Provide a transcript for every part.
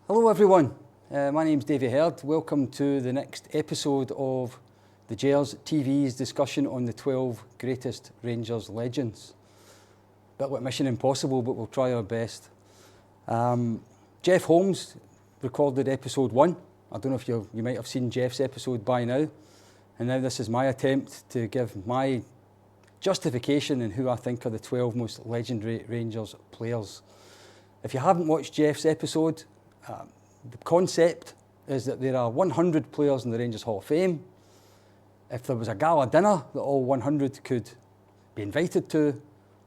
Hello everyone, my name's Davey Herd. Welcome to the next episode of the Gers TV's discussion on the 12 greatest Rangers legends. Bit like Mission Impossible, but we'll try our best. Jeff Holmes recorded episode 1. I don't know if you might have seen Jeff's episode by now. And now this is my attempt to give my justification in who I think are the 12 most legendary Rangers players. If you haven't watched Jeff's episode, the concept is that there are 100 players in the Rangers Hall of Fame. If there was a gala dinner that all 100 could be invited to,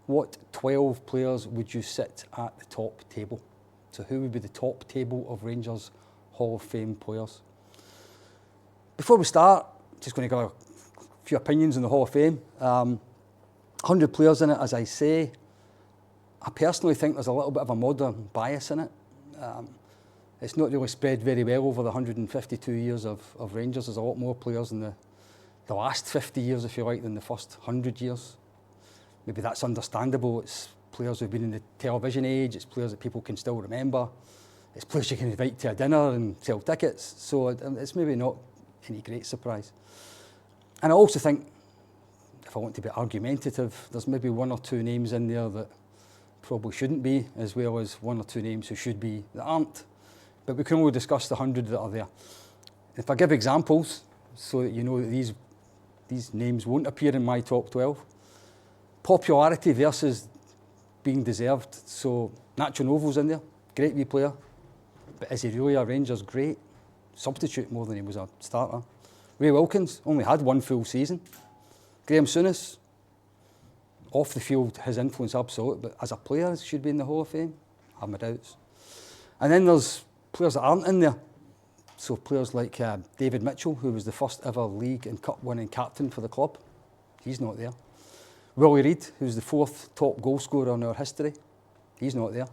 what 12 players would you sit at the top table? So who would be the top table of Rangers Hall of Fame players? Before we start, just going to give a few opinions on the Hall of Fame. 100 players in it, as I say. I personally think there's a little bit of a modern bias in it. It's not really spread very well over the 152 years of Rangers. There's a lot more players in the last 50 years, if you like, than the first 100 years. Maybe that's understandable. It's players who've been in the television age. It's players that people can still remember. It's players you can invite to a dinner and sell tickets. So it's maybe not any great surprise. And I also think, if I want to be argumentative, there's maybe one or two names in there that probably shouldn't be, as well as one or two names who should be that aren't. But we can only discuss the 100 that are there. If I give examples, so that you know that these names won't appear in my top 12. Popularity versus being deserved. So Nacho Novo's in there, great wee player. But is he really a Rangers great? Substitute more than he was a starter. Ray Wilkins only had one full season. Graham Souness, off the field, his influence absolute, but as a player, should be in the Hall of Fame. I have my doubts. And then there's players that aren't in there. So players like David Mitchell, who was the first ever league and cup winning captain for the club. He's not there. Willie Reid, who's the fourth top goal scorer in our history. He's not there.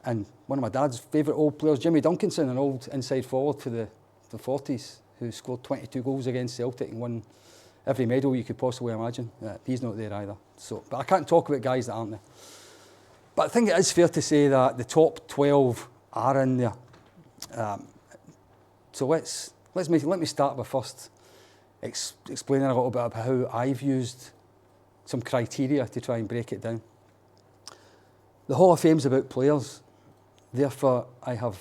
And one of my dad's favourite old players, Jimmy Duncanson, an old inside forward for the 40s, who scored 22 goals against Celtic and won every medal you could possibly imagine. He's not there either. But I can't talk about guys that aren't there. But I think it is fair to say that the top 12 are in there. So let me start by first explaining a little bit about how I've used some criteria to try and break it down. The Hall of Fame's about players. Therefore, I have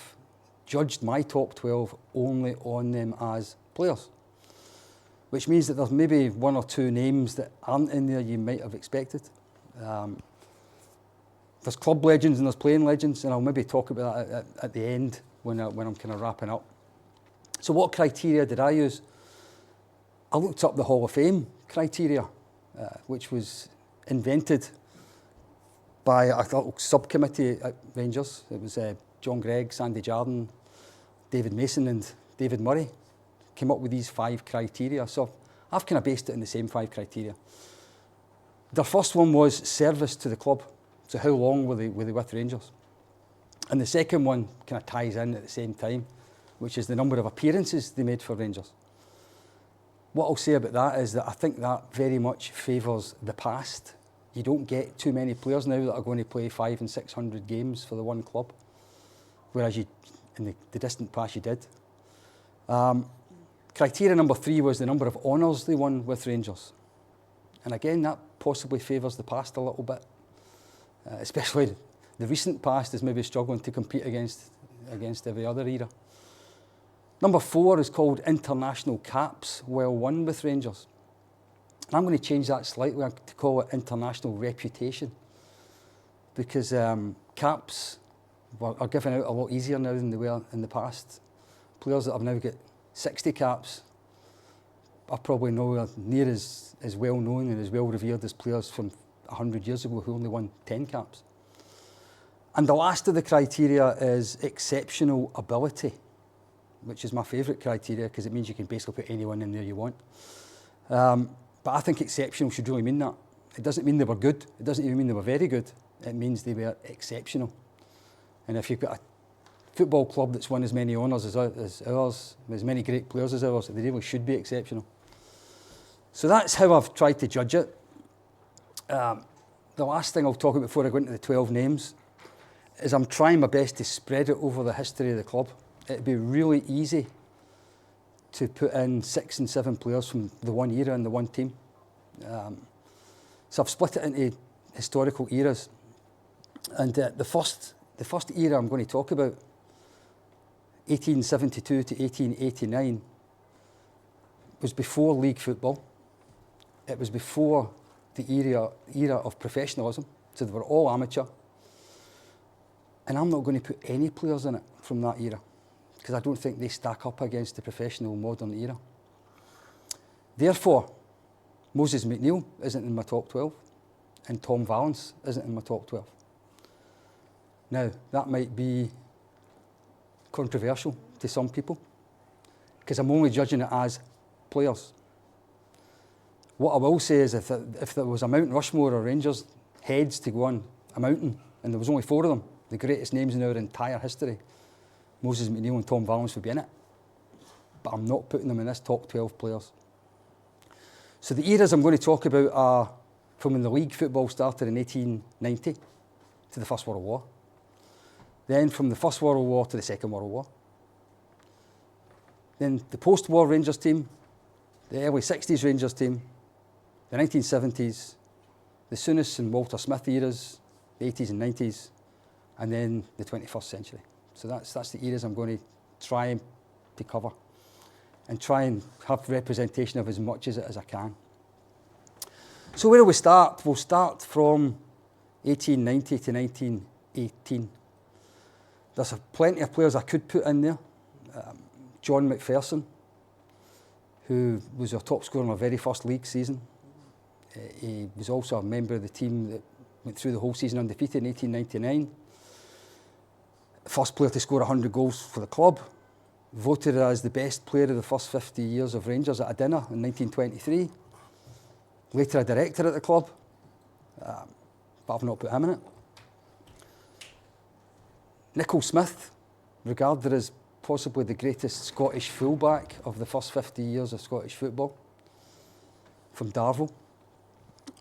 judged my top 12 only on them as players, which means that there's maybe one or two names that aren't in there you might have expected. There's club legends and there's playing legends, and I'll maybe talk about that at the end when I'm kind of wrapping up. So what criteria did I use? I looked up the Hall of Fame criteria, which was invented by a little subcommittee at Rangers. It was John Gregg, Sandy Jardine, David Mason and David Murray came up with these 5 criteria. So I've kind of based it on the same 5 criteria. The first one was service to the club. So how long were they with Rangers? And the second one kind of ties in at the same time, which is the number of appearances they made for Rangers. What I'll say about that is that I think that very much favours the past. You don't get too many players now that are going to play 500 and 600 games for the one club, whereas in the distant past you did. Criteria number 3 was the number of honours they won with Rangers. And again, that possibly favours the past a little bit. Especially the recent past is maybe struggling to compete against every other era. Number 4 is called international caps well won with Rangers. And I'm going to change that slightly to call it international reputation, because caps are given out a lot easier now than they were in the past. Players that have now got 60 caps are probably nowhere near as well known and as well revered as players from 100 years ago who only won 10 caps. And the last of the criteria is exceptional ability, which is my favourite criteria because it means you can basically put anyone in there you want. But I think exceptional should really mean that. It doesn't mean they were good. It doesn't even mean they were very good. It means they were exceptional. And if you've got a football club that's won as many honours as ours, as many great players as ours, they really should be exceptional. So that's how I've tried to judge it. The last thing I'll talk about before I go into the 12 names is I'm trying my best to spread it over the history of the club. It'd be really easy to put in 6 and 7 players from the one era in the one team. So I've split it into historical eras. And the first era I'm going to talk about, 1872 to 1889, was before league football. It was before the era of professionalism, so they were all amateur. And I'm not going to put any players in it from that era, because I don't think they stack up against the professional modern era. Therefore, Moses McNeil isn't in my top 12, and Tom Valance isn't in my top 12. Now, that might be controversial to some people, because I'm only judging it as players. What I will say is if there was a Mount Rushmore of Rangers heads to go on a mountain, and there was only 4 of them, the greatest names in our entire history, Moses McNeil and Tom Valance would be in it. But I'm not putting them in this top 12 players. So the eras I'm going to talk about are from when the league football started in 1890 to the First World War. Then from the First World War to the Second World War. Then the post-war Rangers team, the early 60s Rangers team, the 1970s, the Souness and Walter Smith eras, the 80s and 90s, and then the 21st century. So that's the eras I'm going to try to cover and try and have representation of as much as it as I can. So where do we start? We'll start from 1890 to 1918. There's plenty of players I could put in there. John McPherson, who was our top scorer in our very first league season. He was also a member of the team that went through the whole season undefeated in 1899. First player to score 100 goals for the club. Voted as the best player of the first 50 years of Rangers at a dinner in 1923. Later a director at the club, but I've not put him in it. Nicol Smith, regarded as possibly the greatest Scottish fullback of the first 50 years of Scottish football, from Darvel,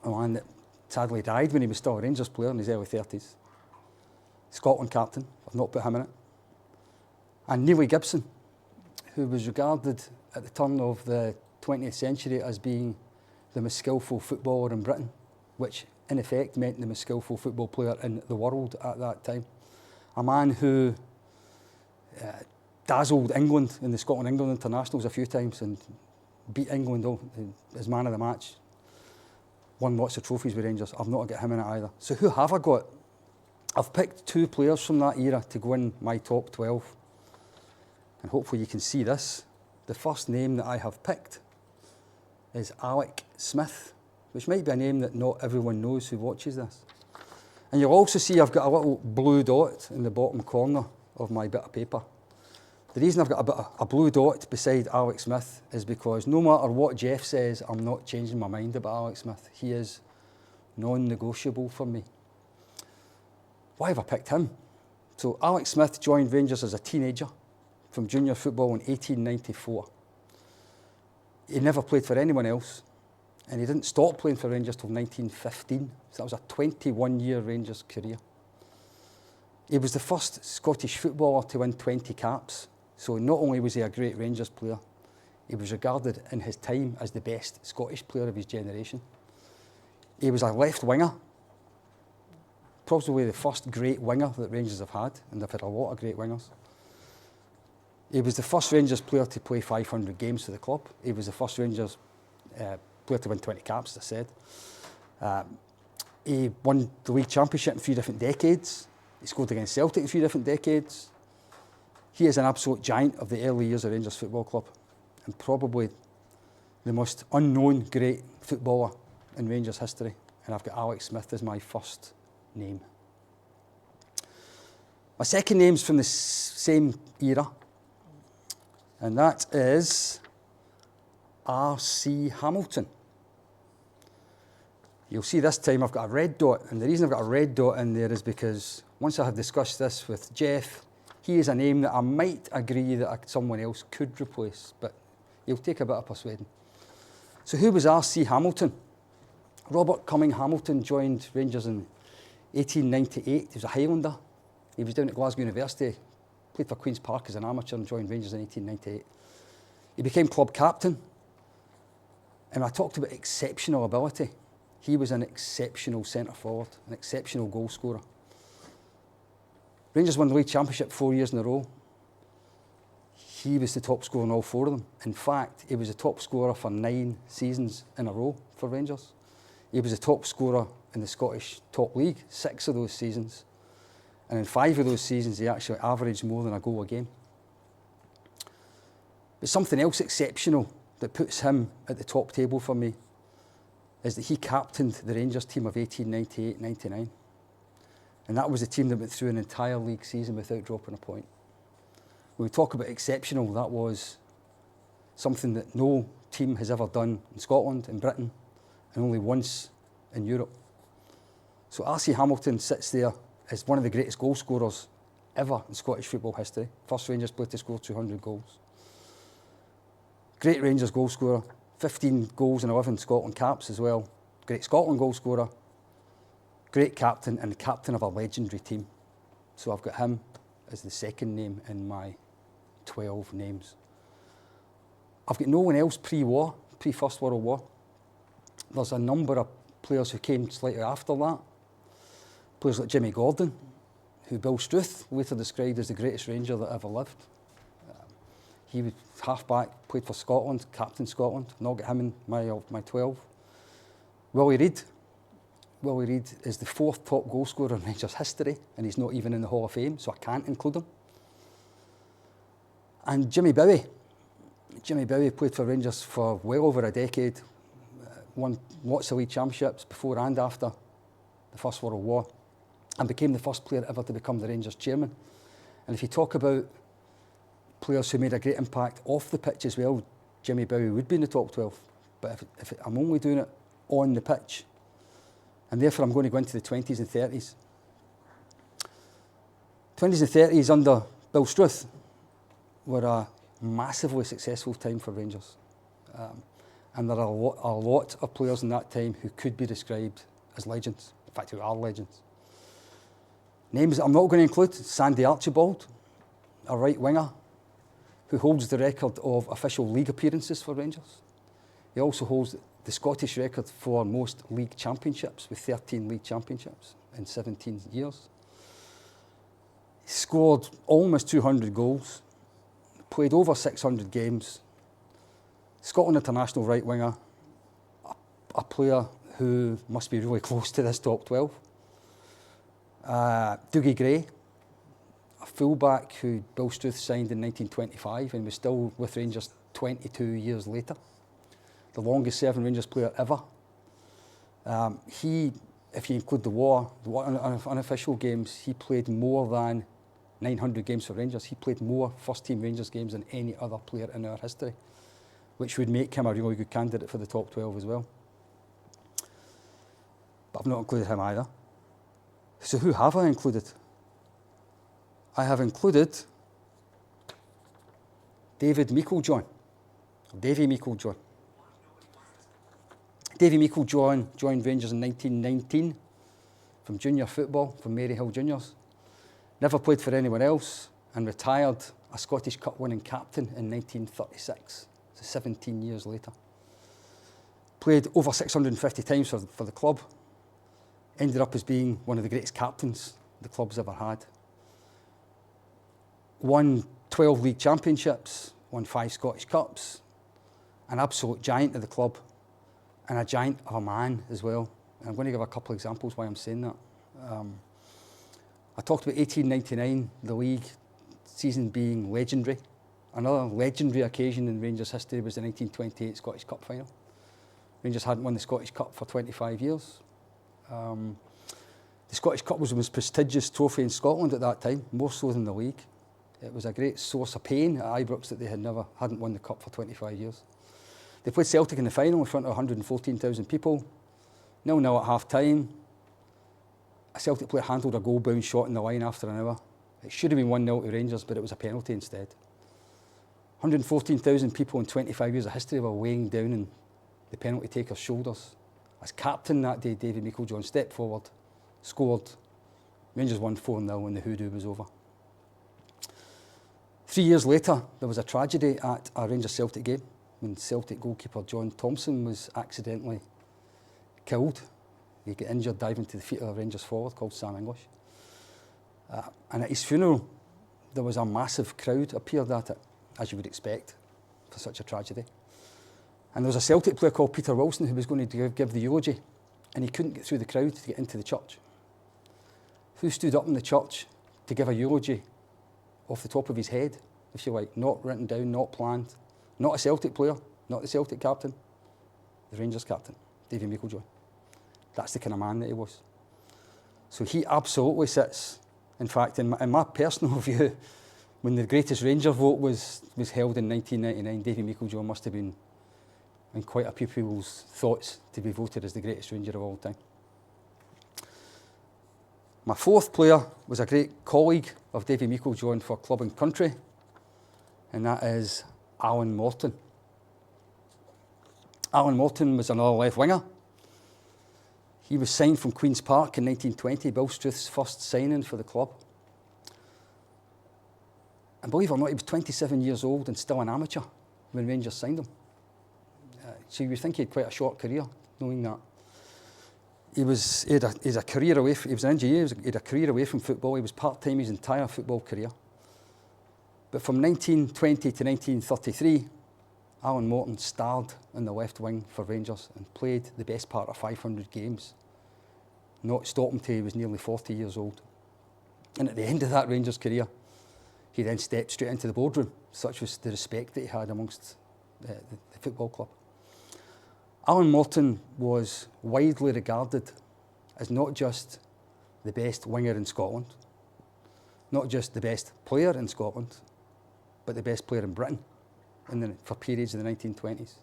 a man that sadly died when he was still a Rangers player in his early 30s. Scotland captain, I've not put him in it. And Neely Gibson, who was regarded at the turn of the 20th century as being the most skillful footballer in Britain, which in effect meant the most skillful football player in the world at that time. A man who dazzled England in the Scotland-England internationals a few times and beat England as man of the match. Won lots of trophies with Rangers. I've not got him in it either. So who have I got? I've picked 2 players from that era to go in my top 12. And hopefully you can see this. The first name that I have picked is Alec Smith, which might be a name that not everyone knows who watches this. And you'll also see I've got a little blue dot in the bottom corner of my bit of paper. The reason I've got a blue dot beside Alec Smith is because no matter what Jeff says, I'm not changing my mind about Alec Smith. He is non-negotiable for me. Why have I picked him? So Alec Smith joined Rangers as a teenager from junior football in 1894. He never played for anyone else, and he didn't stop playing for Rangers till 1915. So that was a 21-year Rangers career. He was the first Scottish footballer to win 20 caps. So not only was he a great Rangers player, he was regarded in his time as the best Scottish player of his generation. He was a left winger, probably the first great winger that Rangers have had, and they've had a lot of great wingers. He was the first Rangers player to play 500 games for the club. He was the first Rangers player to win 20 caps, as I said. He won the league championship in 3 different decades. He scored against Celtic in 3 different decades. He is an absolute giant of the early years of Rangers Football Club, and probably the most unknown great footballer in Rangers history. And I've got Alec Smith as my first name. My second name's from the same era, and that is R.C. Hamilton. You'll see this time I've got a red dot, and the reason I've got a red dot in there is because once I have discussed this with Jeff, he is a name that I might agree that someone else could replace, but he'll take a bit of persuading. So who was R.C. Hamilton? Robert Cumming Hamilton joined Rangers in 1898. He was a Highlander, He was down at Glasgow University, played for Queen's Park as an amateur and joined Rangers in 1898. He became club captain. And I talked about exceptional ability. He was an exceptional centre forward, an exceptional goal scorer. Rangers won the league championship 4 years in a row. He was the top scorer in all 4 of them. In fact, he was the top scorer for 9 seasons in a row for Rangers. He was the top scorer in the Scottish top league, 6 of those seasons. And in 5 of those seasons, he actually averaged more than a goal a game. But something else exceptional that puts him at the top table for me is that he captained the Rangers team of 1898-99. And that was the team that went through an entire league season without dropping a point. When we talk about exceptional, that was something that no team has ever done in Scotland, in Britain, and only once in Europe. So R.C. Hamilton sits there as one of the greatest goal scorers ever in Scottish football history. First Rangers player to score 200 goals. Great Rangers goal scorer, 15 goals and 11 Scotland caps as well. Great Scotland goal scorer, great captain, and the captain of a legendary team. So I've got him as the second name in my 12 names. I've got no one else pre-war, pre-First World War. There's a number of players who came slightly after that. Players like Jimmy Gordon, who Bill Struth later described as the greatest Ranger that ever lived. He was half-back, played for Scotland, captain Scotland. Not got him in my 12. Willie Reid. Willie Reid is the 4th top goal scorer in Rangers history, and he's not even in the Hall of Fame, so I can't include him. And Jimmy Bowie. Jimmy Bowie played for Rangers for well over a decade, won lots of league championships before and after the First World War, and became the first player ever to become the Rangers chairman. And if you talk about players who made a great impact off the pitch as well, Jimmy Bowie would be in the top 12. But if I'm only doing it on the pitch, and therefore I'm going to go into the 20s and 30s. 20s and 30s under Bill Struth were a massively successful time for Rangers. And there are a lot of players in that time who could be described as legends. In fact, who are legends. Names that I'm not going to include: Sandy Archibald, a right winger, who holds the record of official league appearances for Rangers. He also holds the Scottish record for most league championships, with 13 league championships in 17 years. He scored almost 200 goals, played over 600 games. Scotland international right winger, a player who must be really close to this top 12. Dougie Gray, a fullback who Bill Struth signed in 1925 and was still with Rangers 22 years later. The longest serving Rangers player ever. He, if you include the war, unofficial games, he played more than 900 games for Rangers. He played more first team Rangers games than any other player in our history, which would make him a really good candidate for the top 12 as well. But I've not included him either. So who have I included? I have included David Meiklejohn, Davy Meiklejohn. Davy Meiklejohn joined Rangers in 1919 from junior football, from Maryhill Juniors. Never played for anyone else and retired a Scottish Cup winning captain in 1936, so 17 years later. Played over 650 times for the club. Ended up as being one of the greatest captains the club's ever had. Won 12 league championships, won 5 Scottish Cups, an absolute giant of the club, and a giant of a man as well. And I'm going to give a couple of examples why I'm saying that. I talked about 1899, the league season being legendary. Another legendary occasion in Rangers history was the 1928 Scottish Cup final. Rangers hadn't won the Scottish Cup for 25 years. The Scottish Cup was the most prestigious trophy in Scotland at that time, more so than the league. It was a great source of pain at Ibrox that they hadn't won the cup for 25 years. They played Celtic in the final in front of 114,000 people. 0-0 at half-time. A Celtic player handled a goal-bound shot in the line after an hour. It should have been 1-0 to Rangers, but it was a penalty instead. 114,000 people in 25 years of history were weighing down on the penalty taker's shoulders. As captain that day, David Meiklejohn stepped forward, scored, Rangers won 4-0 and the hoodoo was over. 3 years later, there was a tragedy at a Rangers-Celtic game when Celtic goalkeeper John Thompson was accidentally killed. He got injured diving to the feet of a Rangers forward called Sam English. And at his funeral, there was a massive crowd appeared at it, as you would expect for such a tragedy. And there was a Celtic player called Peter Wilson who was going to give the eulogy, and he couldn't get through the crowd to get into the church. Who stood up in the church to give a eulogy off the top of his head, if you like, not written down, not planned, not a Celtic player, not the Celtic captain, the Rangers captain, Davy Meiklejohn. That's the kind of man that he was. So he absolutely sits, in fact, in my personal view, when the greatest Ranger vote was held in 1999, Davy Meiklejohn must have been in quite a few people's thoughts to be voted as the greatest Ranger of all time. My fourth player was a great colleague of Davy Meiklejohn for club and country, and that is Alan Morton. Alan Morton was another left winger. He was signed from Queen's Park in 1920, Bill Struth's first signing for the club. And believe it or not, he was 27 years old and still an amateur when Rangers signed him. So you would think he had quite a short career, knowing that. He had a career away. He was an engineer. He had a career away from football. He was part-time his entire football career. But from 1920 to 1933, Alan Morton starred in the left wing for Rangers and played the best part of 500 games. Not stopped until he was nearly 40 years old. And at the end of that Rangers career, he then stepped straight into the boardroom. Such was the respect that he had amongst the football club. Alan Morton was widely regarded as not just the best winger in Scotland, not just the best player in Scotland, but the best player in Britain for periods in the 1920s,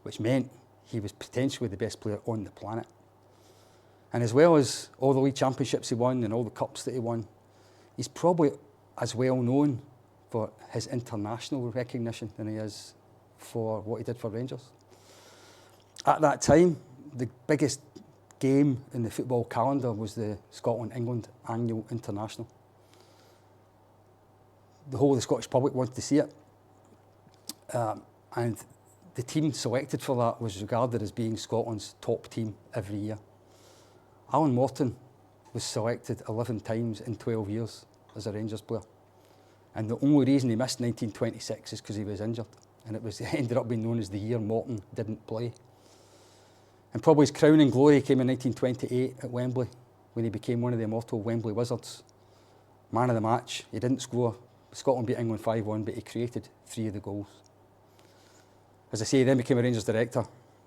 which meant he was potentially the best player on the planet. And as well as all the league championships he won and all the cups that he won, he's probably as well known for his international recognition than he is for what he did for Rangers. At that time, the biggest game in the football calendar was the Scotland-England annual international. The whole of the Scottish public wanted to see it. And the team selected for that was regarded as being Scotland's top team every year. Alan Morton was selected 11 times in 12 years as a Rangers player. And the only reason he missed 1926 is because he was injured. And it ended up being known as the year Morton didn't play. And probably his crowning glory came in 1928 at Wembley, when he became one of the immortal Wembley Wizards. Man of the match. He didn't score. Scotland beat England 5-1, but he created 3 of the goals. As I say, he then became a Rangers director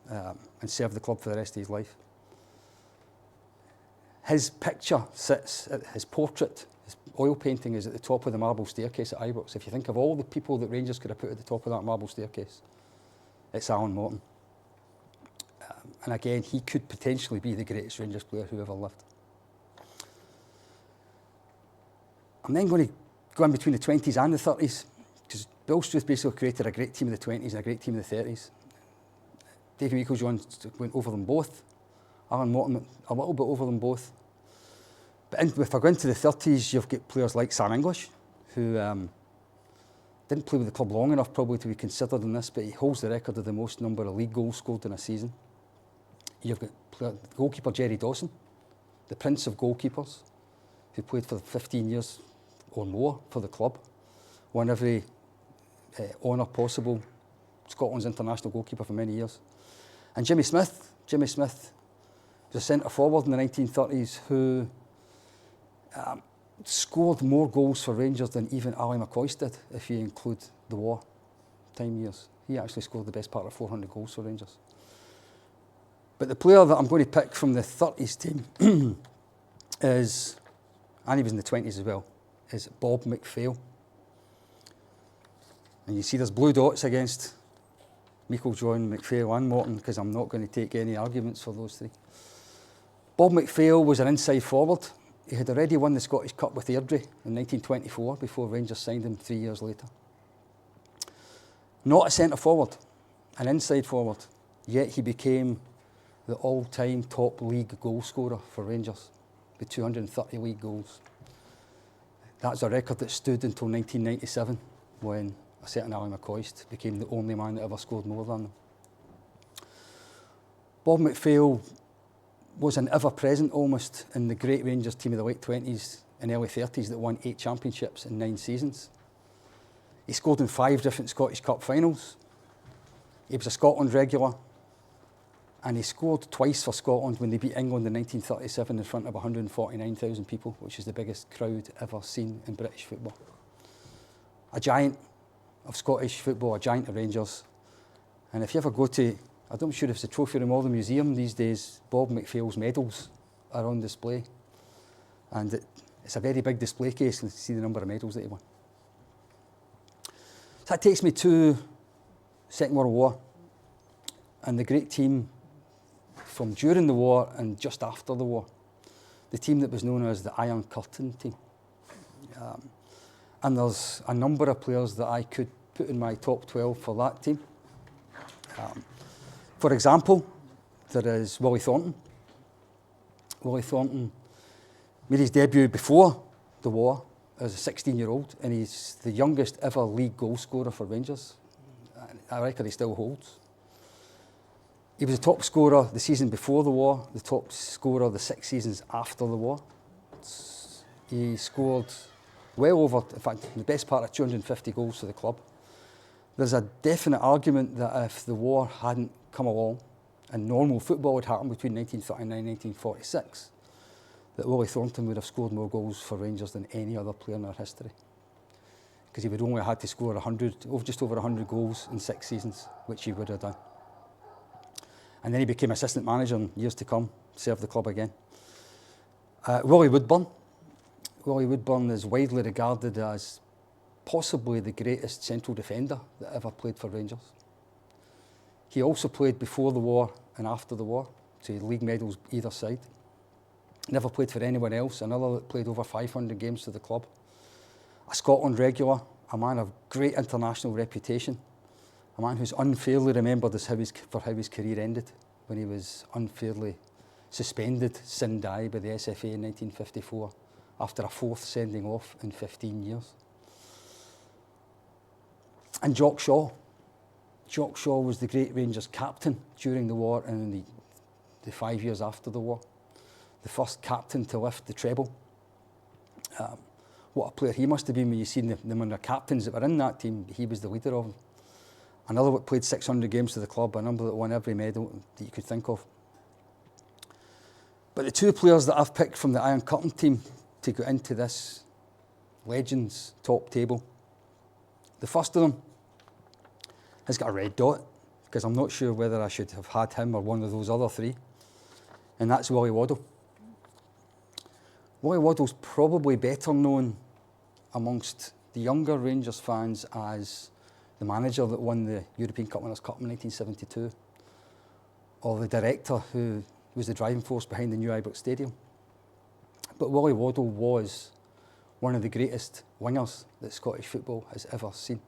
and served the club for the rest of his life. His picture sits, his portrait, his oil painting is at the top of the marble staircase at Ibrox. If you think of all the people that Rangers could have put at the top of that marble staircase, it's Alan Morton. And again, he could potentially be the greatest Rangers player who ever lived. I'm then going to go in between the 20s and the 30s, because Bill Struth basically created a great team of the 20s and a great team of the 30s. Davy Meiklejohn went over them both. Alan Morton went a little bit over them both. But if I go into the 30s, you've got players like Sam English, who didn't play with the club long enough probably to be considered in this, but he holds the record of the most number of league goals scored in a season. You've got goalkeeper Jerry Dawson, the prince of goalkeepers, who played for 15 years or more for the club, won every honour possible, Scotland's international goalkeeper for many years. And Jimmy Smith was a centre forward in the 1930s who scored more goals for Rangers than even Ali McCoist did, if you include the war time years. He actually scored the best part of 400 goals for Rangers. But the player that I'm going to pick from the 30s team is, and he was in the 20s as well, is Bob McPhail. And you see there's blue dots against Meiklejohn, McPhail and Morton, because I'm not going to take any arguments for those three. Bob McPhail was an inside forward. He had already won the Scottish Cup with Airdrie in 1924 before Rangers signed him 3 years later. Not a centre forward, an inside forward, yet he became the all-time top league goal scorer for Rangers with 230 league goals. That's a record that stood until 1997, when a certain Alan McCoist became the only man that ever scored more than them. Bob McPhail was an ever-present almost in the great Rangers team of the late 20s and early 30s that won 8 championships in 9 seasons. He scored in 5 different Scottish Cup finals. He was a Scotland regular, and he scored twice for Scotland when they beat England in 1937 in front of 149,000 people, which is the biggest crowd ever seen in British football. A of Scottish football, a giant of Rangers. And if you ever go to, I'm not sure if it's a trophy room or the museum these days, Bob McPhail's medals are on display. And it's a very big display case to see the number of medals that he won. So that takes me to Second World War and the great team from during the war and just after the war. The team that was known as the Iron Curtain team. And there's a number of players that I could put in my top 12 for that team. For example, there is Willie Thornton. Willie Thornton made his debut before the war as a 16-year-old, and he's the youngest ever league goal scorer for Rangers. A record he still holds. He was the top scorer the season before the war, the top scorer the 6 seasons after the war. He scored well over, in fact, the best part of 250 goals for the club. There's a definite argument that if the war hadn't come along and normal football had happened between 1939 and 1946, that Willie Thornton would have scored more goals for Rangers than any other player in our history. Because he would only have had to score just over 100 goals in 6 seasons, which he would have done. And then he became assistant manager in years to come, served the club again. Willie Woodburn. Willie Woodburn is widely regarded as possibly the greatest central defender that ever played for Rangers. He also played before the war and after the war, so he had league medals either side. Never played for anyone else, another that played over 500 games for the club. A Scotland regular, a man of great international reputation, a man who's unfairly remembered as for how his career ended when he was unfairly suspended sin die by the SFA in 1954 after a 4th sending off in 15 years. And Jock Shaw. Jock Shaw was the great Rangers captain during the war and in the 5 years after the war. The first captain to lift the treble. What a player he must have been when you see the number of captains that were in that team. He was the leader of them. Another that played 600 games for the club, a number that won every medal that you could think of. But the 2 players that I've picked from the Iron Curtain team to go into this Legends top table, the first of them has got a red dot, because I'm not sure whether I should have had him or one of those other 3, and that's Willie Waddle. Willie Waddle's probably better known amongst the younger Rangers fans as the manager that won the European Cup Winners' Cup in 1972, or the director who was the driving force behind the new Ibrox Stadium. But Willie Waddle was one of the greatest wingers that Scottish football has ever seen.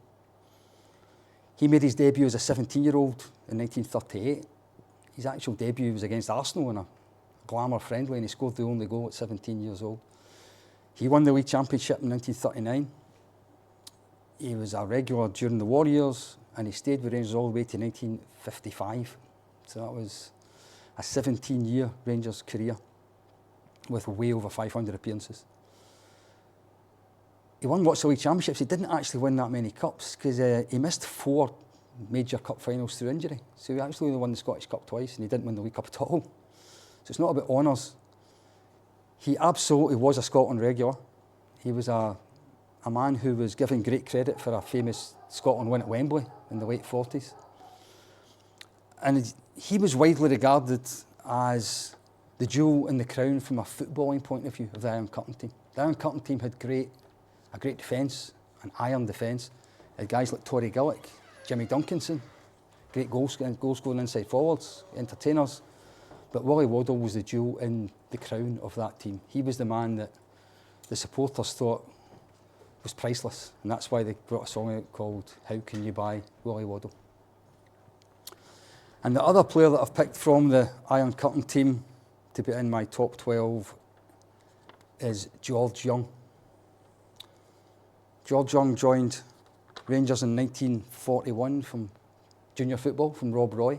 He made his debut as a 17-year-old in 1938. His actual debut was against Arsenal in a glamour friendly, and he scored the only goal at 17 years old. He won the league championship in 1939. He was a regular during the war years, and he stayed with Rangers all the way to 1955. So that was a 17-year Rangers career with way over 500 appearances. He won lots of league championships. He didn't actually win that many cups because he missed 4 major cup finals through injury. So he actually only won the Scottish Cup twice, and he didn't win the League Cup at all. So it's not about honours. He absolutely was a Scotland regular. He was a man who was given great credit for a famous Scotland win at Wembley in the late 40s. And he was widely regarded as the jewel in the crown from a footballing point of view of the Iron Curtain team. The Iron Curtain team had a great defence, an iron defence. They had guys like Torry Gillick, Jimmy Duncanson, great goal scoring inside forwards, entertainers. But Willie Waddle was the jewel in the crown of that team. He was the man that the supporters thought was priceless, and that's why they brought a song out called How Can You Buy Willie Waddle? And the other player that I've picked from the Iron Curtain team to put in my top 12 is George Young. George Young joined Rangers in 1941 from junior football from Rob Roy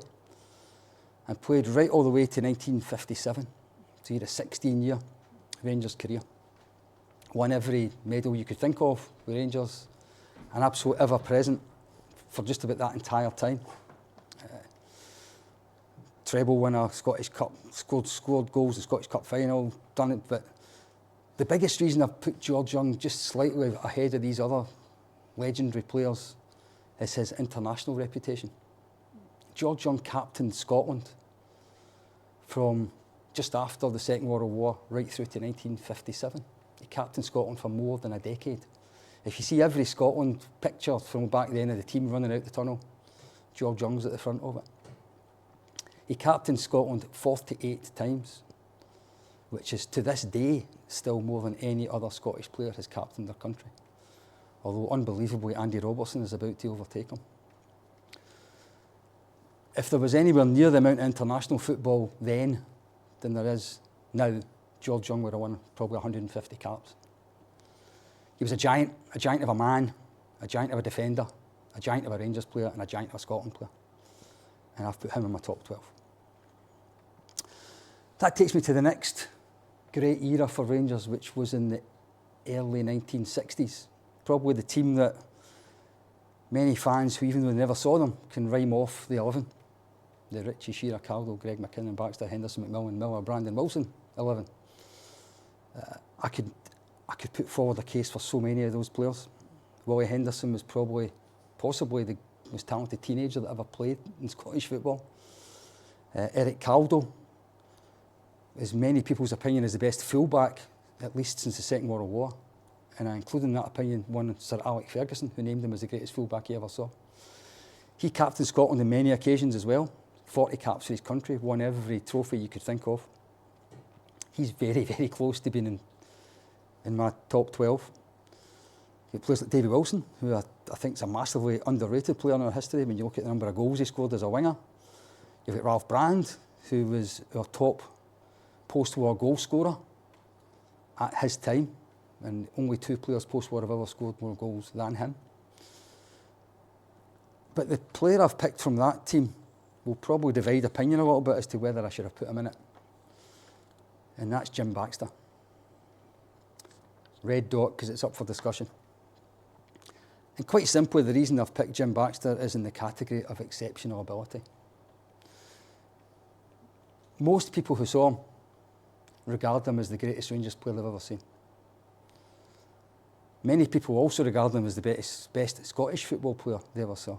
and played right all the way to 1957. So he had a 16-year Rangers career. Won every medal you could think of with Rangers, an absolute ever-present for just about that entire time. Treble winner, Scottish Cup, scored goals in the Scottish Cup final, done it. But the biggest reason I've put George Young just slightly ahead of these other legendary players is his international reputation. George Young captained Scotland from just after the Second World War right through to 1957. He captained Scotland for more than a decade. If you see every Scotland picture from back then of the team running out the tunnel, George Young's at the front of it. He captained Scotland 48 times, which is to this day still more than any other Scottish player has captained their country. Although unbelievably Andy Robertson is about to overtake him. If there was anywhere near the amount of international football then than there is now, George Young would have won probably 150 caps. He was a giant of a man, a giant of a defender, a giant of a Rangers player and a giant of a Scotland player. And I've put him in my top 12. That takes me to the next great era for Rangers, which was in the early 1960s. Probably the team that many fans who, even though they never saw them, can rhyme off the 11. The Richie, Shearer, Caldo, Greg McKinnon, Baxter, Henderson, McMillan, Miller, Brandon Wilson 11. I could put forward a case for so many of those players. Willie Henderson was possibly the most talented teenager that ever played in Scottish football. Eric Caldo is many people's opinion is the best fullback, at least since the Second World War. And I include in that opinion one Sir Alec Ferguson, who named him as the greatest fullback he ever saw. He captained Scotland on many occasions as well. 40 caps for his country, won every trophy you could think of. He's very, very close to being in my top 12. You have players like Davy Wilson, who I think is a massively underrated player in our history when you look at the number of goals he scored as a winger. You've got Ralph Brand, who was our top post-war goal scorer at his time, and only 2 players post-war have ever scored more goals than him. But the player I've picked from that team will probably divide opinion a little bit as to whether I should have put him in it. And that's Jim Baxter. Red dot because it's up for discussion. And quite simply, the reason I've picked Jim Baxter is in the category of exceptional ability. Most people who saw him regard him as the greatest Rangers player they've ever seen. Many people also regard him as the best Scottish football player they ever saw.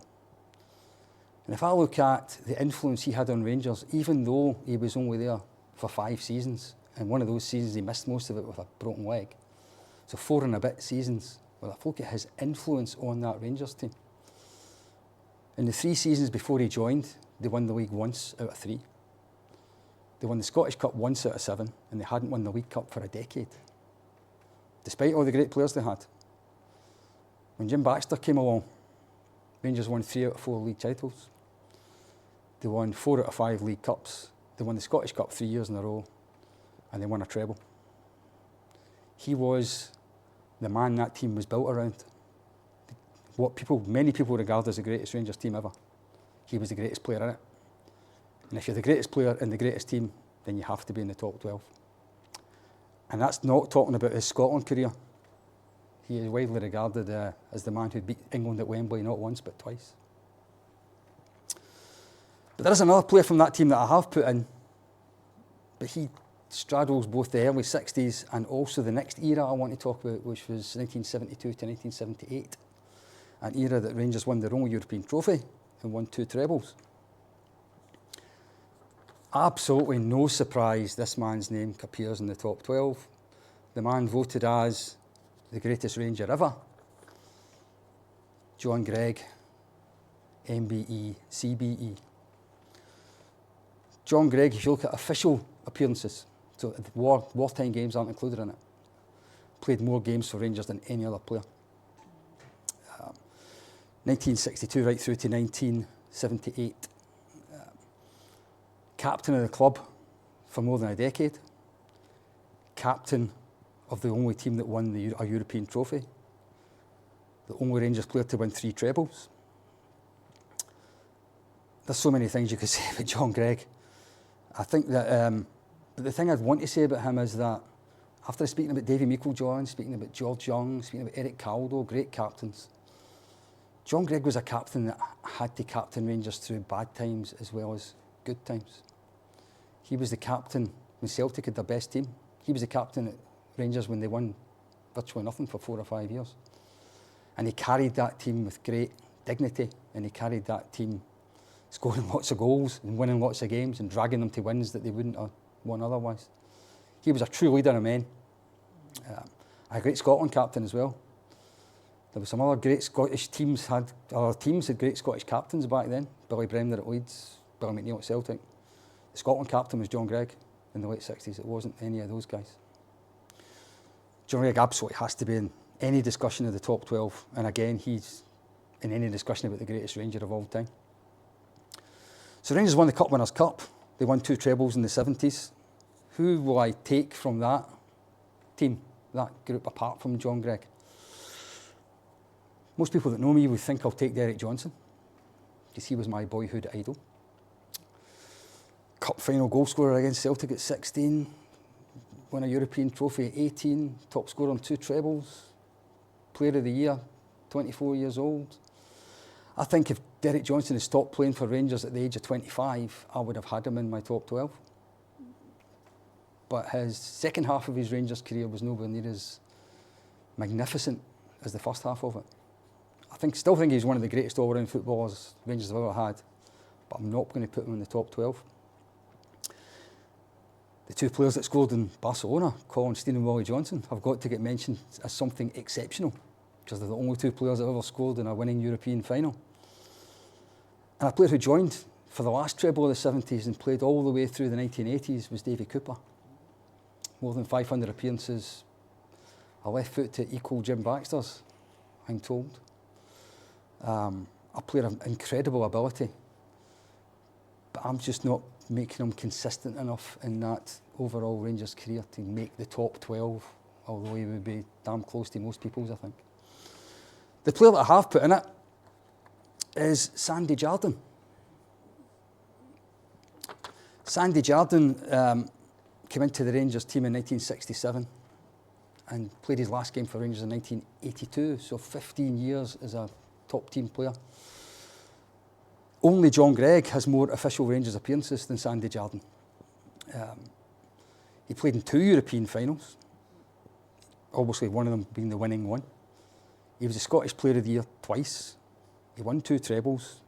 And if I look at the influence he had on Rangers, even though he was only there for 5 seasons, and one of those seasons he missed most of it with a broken leg, so 4 and a bit seasons, well, if I look at his influence on that Rangers team. In the 3 seasons before he joined, they won the league once out of 3. They won the Scottish Cup once out of 7, and they hadn't won the League Cup for a decade, despite all the great players they had. When Jim Baxter came along, Rangers won 3 out of 4 league titles. They won 4 out of 5 League Cups. They won the Scottish Cup 3 years in a row, and they won a treble. He was the man that team was built around. Many people regard as the greatest Rangers team ever. He was the greatest player in it. And if you're the greatest player in the greatest team, then you have to be in the top 12. And that's not talking about his Scotland career. He is widely regarded as the man who beat England at Wembley not once but twice. But there is another player from that team that I have put in, but he straddles both the early 60s and also the next era I want to talk about, which was 1972 to 1978, an era that Rangers won their only European trophy and won 2 trebles. Absolutely no surprise this man's name appears in the top 12. The man voted as the greatest Ranger ever, John Gregg, MBE, CBE. John Gregg, if you look at official appearances, so wartime games aren't included in it, played more games for Rangers than any other player. 1962 right through to 1978. Captain of the club for more than a decade. Captain of the only team that won a European trophy, the only Rangers player to win 3 trebles. There's so many things you could say about John Greig. I think that, but the thing I'd want to say about him is that after speaking about Davy Meikle-John, speaking about George Young, speaking about Eric Caldo, great captains, John Greig was a captain that had to captain Rangers through bad times as well as good times. He was the captain when Celtic had their best team. He was the captain at Rangers when they won virtually nothing for 4 or 5 years. And he carried that team with great dignity, and he carried that team scoring lots of goals and winning lots of games and dragging them to wins that they wouldn't have won otherwise. He was a true leader of men. A great Scotland captain as well. There were some other great Scottish teams had great Scottish captains back then. Billy Bremner at Leeds, Billy McNeill at Celtic. The Scotland captain was John Greig in the late 60s. It wasn't any of those guys. John Greig absolutely has to be in any discussion of the top 12. And again, he's in any discussion about the greatest Ranger of all time. So Rangers won the Cup Winners' Cup. They won 2 trebles in the 70s. Who will I take from that team, that group, apart from John Greig? Most people that know me would think I'll take Derek Johnson, because he was my boyhood idol. Cup final goal scorer against Celtic at 16, won a European trophy at 18, top scorer on 2 trebles, player of the year, 24 years old. I think if Derek Johnson had stopped playing for Rangers at the age of 25, I would have had him in my top 12. But his second half of his Rangers career was nowhere near as magnificent as the first half of it. Still think he's one of the greatest all-round footballers Rangers have ever had, but I'm not going to put him in the top 12. The 2 players that scored in Barcelona, Colin Stein and Willie Johnson, have got to get mentioned as something exceptional, because they're the only 2 players that ever scored in a winning European final. And a player who joined for the last treble of the 70s and played all the way through the 1980s was Davy Cooper. More than 500 appearances, a left foot to equal Jim Baxter's, I'm told. A player of incredible ability, but I'm just not making him consistent enough in that overall Rangers career to make the top 12, although he would be damn close to most people's, I think. The player that I have put in it is Sandy Jardine. Sandy Jardine came into the Rangers team in 1967 and played his last game for Rangers in 1982, so 15 years as a top team player. Only John Greig has more official Rangers appearances than Sandy Jardine. He played in 2 European finals, obviously one of them being the winning one. He was the Scottish Player of the Year twice. He won 2 trebles.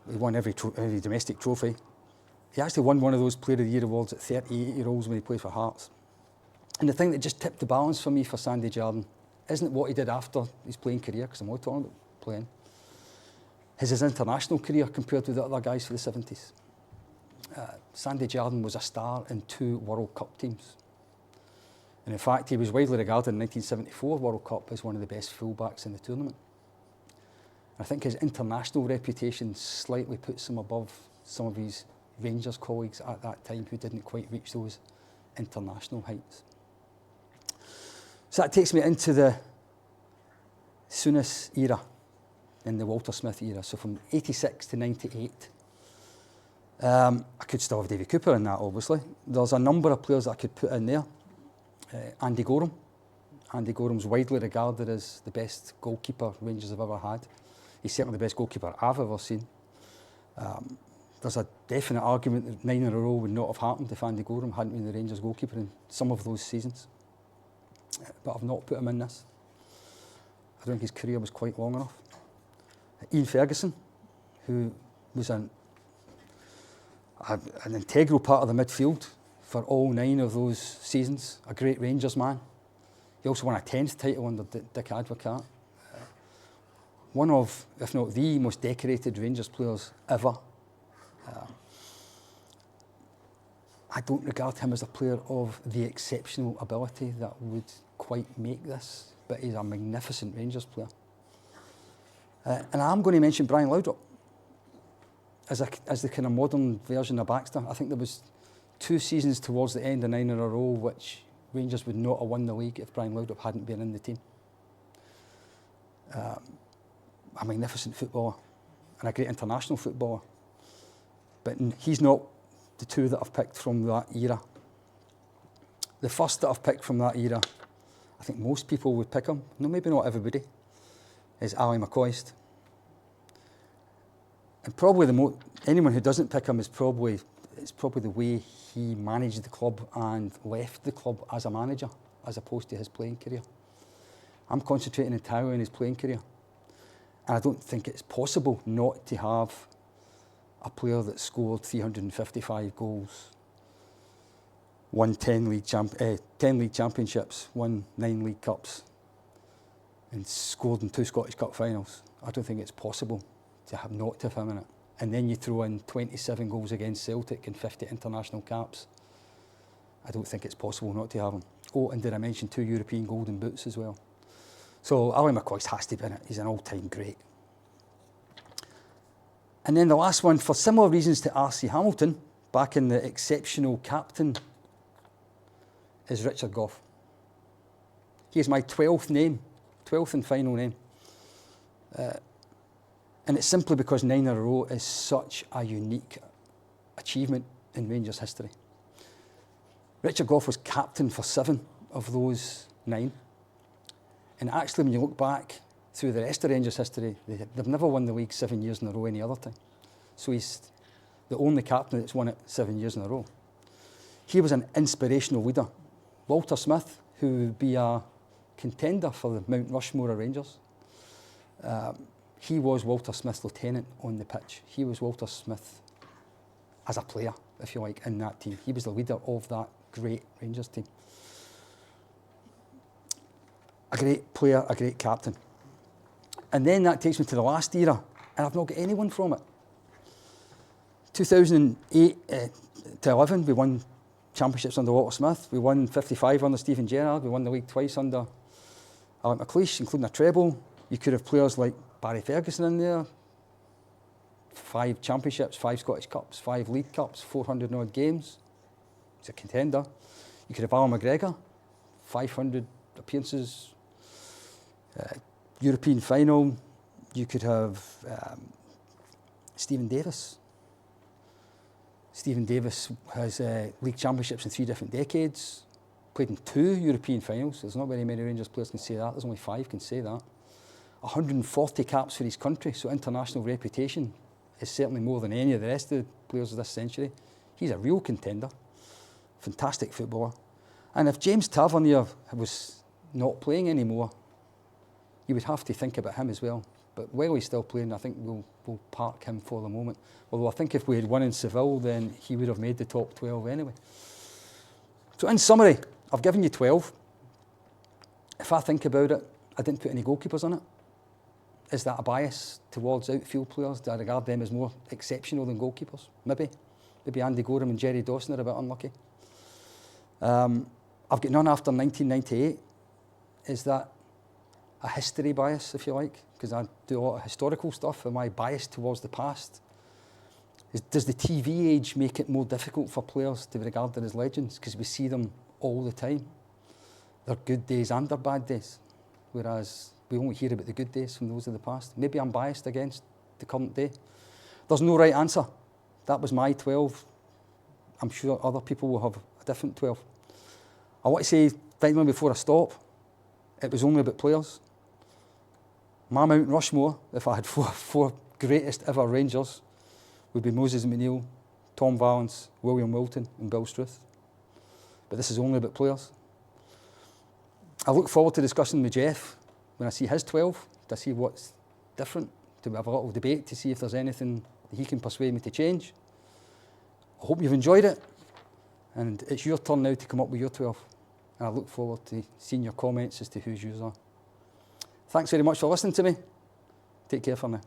He won every domestic trophy. He actually won one of those Player of the Year awards at 38-year-olds when he played for Hearts. And the thing that just tipped the balance for me for Sandy Jardine isn't what he did after his playing career, because I'm not talking about playing. His international career compared to the other guys for the 70s. Sandy Jardine was a star in 2 World Cup teams. And in fact, he was widely regarded in the 1974 World Cup as one of the best fullbacks in the tournament. I think his international reputation slightly puts him above some of his Rangers colleagues at that time who didn't quite reach those international heights. So that takes me into the Souness era and the Walter Smith era. So from 86 to 98. I could still have Davy Cooper in that, obviously. There's a number of players that I could put in there. Andy Gorham. Andy Gorham's widely regarded as the best goalkeeper Rangers have ever had. He's certainly the best goalkeeper I've ever seen. There's a definite argument that 9 in a row would not have happened if Andy Gorham hadn't been the Rangers goalkeeper in some of those seasons. But I've not put him in this. I don't think his career was quite long enough. Ian Ferguson, who was an integral part of the midfield for all 9 of those seasons, a great Rangers man. He also won a 10th title under Dick Advocaat. One of, if not the most decorated Rangers players ever. I don't regard him as a player of the exceptional ability that would quite make this, but he's a magnificent Rangers player. And I'm going to mention Brian Laudrup as the kind of modern version of Baxter. I think there was 2 seasons towards the end of 9 in a row which Rangers would not have won the league if Brian Laudrup hadn't been in the team. A magnificent footballer and a great international footballer. But he's not the two that I've picked from that era. The first that I've picked from that era, I think most people would pick him, no, maybe not everybody, is Ali McCoist. And probably anyone who doesn't pick him it's probably the way he managed the club and left the club as a manager, as opposed to his playing career. I'm concentrating entirely on his playing career. And I don't think it's possible not to have a player that scored 355 goals, won 10 league championships, won 9 League Cups, and scored in 2 Scottish Cup finals. I don't think it's possible to have not to have him in it. And then you throw in 27 goals against Celtic and 50 international caps. I don't think it's possible not to have him. Oh, and did I mention 2 European Golden Boots as well? So Ali McCoist has to be in it. He's an all-time great. And then the last one, for similar reasons to R.C. Hamilton, back in the exceptional captain, is Richard Gough. He is my 12th name, 12th and final name. And it's simply because 9 in a row is such a unique achievement in Rangers history. Richard Gough was captain for 7 of those 9. And actually, when you look back through the rest of Rangers history, they've never won the league 7 years in a row any other time. So he's the only captain that's won it 7 years in a row. He was an inspirational leader. Walter Smith, who would be a contender for the Mount Rushmore of Rangers, he was Walter Smith's lieutenant on the pitch. He was Walter Smith as a player, if you like, in that team. He was the leader of that great Rangers team. A great player, a great captain. And then that takes me to the last era, and I've not got anyone from it. 2008 to 11, we won championships under Walter Smith. We won 55 under Stephen Gerrard. We won the league twice under Alec McLeish, including a treble. You could have players like Barry Ferguson in there. 5 championships, 5 Scottish Cups, 5 League Cups, 400 and odd games. He's a contender. You could have Alan McGregor, 500 appearances, European final. You could have Stephen Davis. Stephen Davis has league championships in 3 different decades, played in 2 European finals. There's not very many Rangers players can say that. There's only 5 can say that. 140 caps for his country, so international reputation is certainly more than any of the rest of the players of this century. He's a real contender, fantastic footballer. And if James Tavernier was not playing anymore, you would have to think about him as well. But while he's still playing, I think we'll park him for the moment. Although I think if we had won in Seville, then he would have made the top 12 anyway. So in summary, I've given you 12. If I think about it, I didn't put any goalkeepers on it. Is that a bias towards outfield players? Do I regard them as more exceptional than goalkeepers? Maybe. Maybe Andy Gorham and Jerry Dawson are a bit unlucky. I've got none after 1998. Is that a history bias, if you like? Because I do a lot of historical stuff. Am I biased towards the past? Does the TV age make it more difficult for players to be regarded as legends? Because we see them all the time. Their good days and their bad days. Whereas we only hear about the good days from those of the past. Maybe I'm biased against the current day. There's no right answer. That was my 12. I'm sure other people will have a different 12. I want to say, finally, before I stop, it was only about players. My Mount Rushmore, if I had four greatest ever Rangers, would be Moses McNeil, Tom Valance, William Wilton and Bill Struth. But this is only about players. I look forward to discussing with Jeff when I see his 12, to see what's different, to have a little debate, to see if there's anything that he can persuade me to change. I hope you've enjoyed it, and it's your turn now to come up with your 12. And I look forward to seeing your comments as to whose yours are. Thanks very much for listening to me. Take care for now.